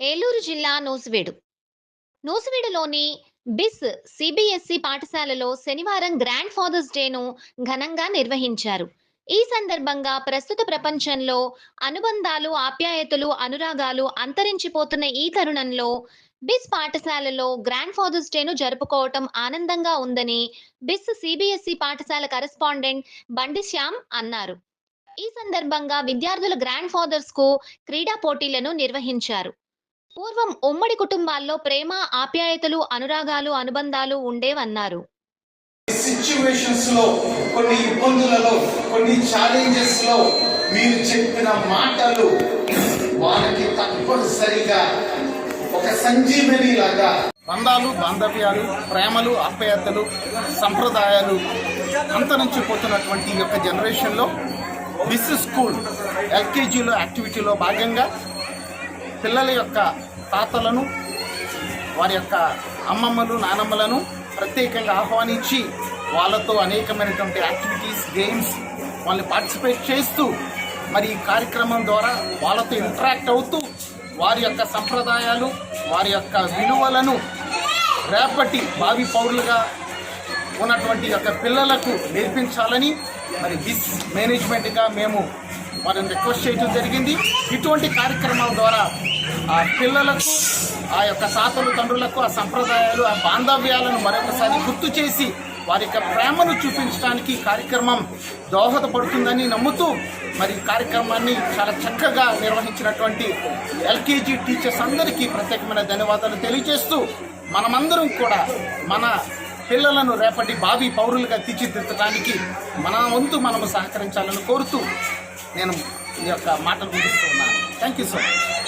ఏలూరు జిల్లా నూసివీడులోని బిస్ సిబిఎస్ఈ పాఠశాలలో శనివారం గ్రాండ్ ఫాదర్స్ డేను ఘనంగా నిర్వహించారు. ఈ సందర్భంగా ప్రస్తుత ప్రపంచంలో అనుబంధాలు, ఆప్యాయతలు, అనురాగాలు అంతరించిపోతున్న ఈ తరుణంలో బిస్ పాఠశాలలో గ్రాండ్ ఫాదర్స్ డేను జరుపుకోవటం ఆనందంగా ఉందని బిస్ సిబిఎస్ఈ పాఠశాల కరెస్పాండెంట్ బండి శ్యామ్ అన్నారు. ఈ సందర్భంగా విద్యార్థుల గ్రాండ్ ఫాదర్స్ కు క్రీడా పోటీలను నిర్వహించారు. పూర్వం ఉమ్మడి కుటుంబాల్లో ప్రేమ, ఆప్యాయతలు, అనురాగాలు, అనుబంధాలు ఉండేవన్నారు. సిచ్యువేషన్స్ లో, కొన్ని ఇబ్బందులలో, కొన్ని ఛాలెంజెస్ లో మీరు చెప్పిన మాటలు వాళ్ళకి తప్పనిసరిగా ఒక సంజీవని లాగా బంధాలు, బాంధవ్యాలు, ప్రేమలు, ఆప్యాయతలు, సంప్రదాయాలు అంతరించిపోతున్నటువంటి ఈ యొక్క జనరేషన్లో బిస్ స్కూల్ ఎల్కేజీలో యాక్టివిటీలో భాగంగా పిల్లల యొక్క తాతలను, వారి యొక్క అమ్మమ్మలు, నానమ్మలను ప్రత్యేకంగా ఆహ్వానించి వాళ్ళతో అనేకమైనటువంటి యాక్టివిటీస్, గేమ్స్ వాళ్ళని పార్టిసిపేట్ చేస్తూ మరి ఈ కార్యక్రమం ద్వారా వాళ్ళతో ఇంటరాక్ట్ అవుతూ వారి యొక్క సంప్రదాయాలు, వారి యొక్క విలువలను రేపటి భావి పౌరులుగా ఉన్నటువంటి యొక్క పిల్లలకు నేర్పించాలని మరి బిస్ మేనేజ్మెంట్గా మేము వారిని రిక్వెస్ట్ చేయడం జరిగింది. ఇటువంటి కార్యక్రమాల ద్వారా ఆ పిల్లలకు, ఆ యొక్క తాతలు, తండ్రులకు ఆ సంప్రదాయాలు, ఆ బాంధవ్యాలను మరొకసారి గుర్తు చేసి వారి యొక్క ప్రేమను చూపించడానికి కార్యక్రమం దోహదపడుతుందని నమ్ముతూ మరి కార్యక్రమాన్ని చాలా చక్కగా నిర్వహించినటువంటి ఎల్కేజీ టీచర్స్ అందరికీ ప్రత్యేకమైన ధన్యవాదాలు తెలియజేస్తూ మనమందరం కూడా మన పిల్లలను రేపటి భావి పౌరులుగా తీర్చిదిద్దడానికి మన వంతు మనము సహకరించాలని కోరుతూ నేను ఈ యొక్క మాటలు ముగిస్తూ ఉన్నాను. Thank you so much.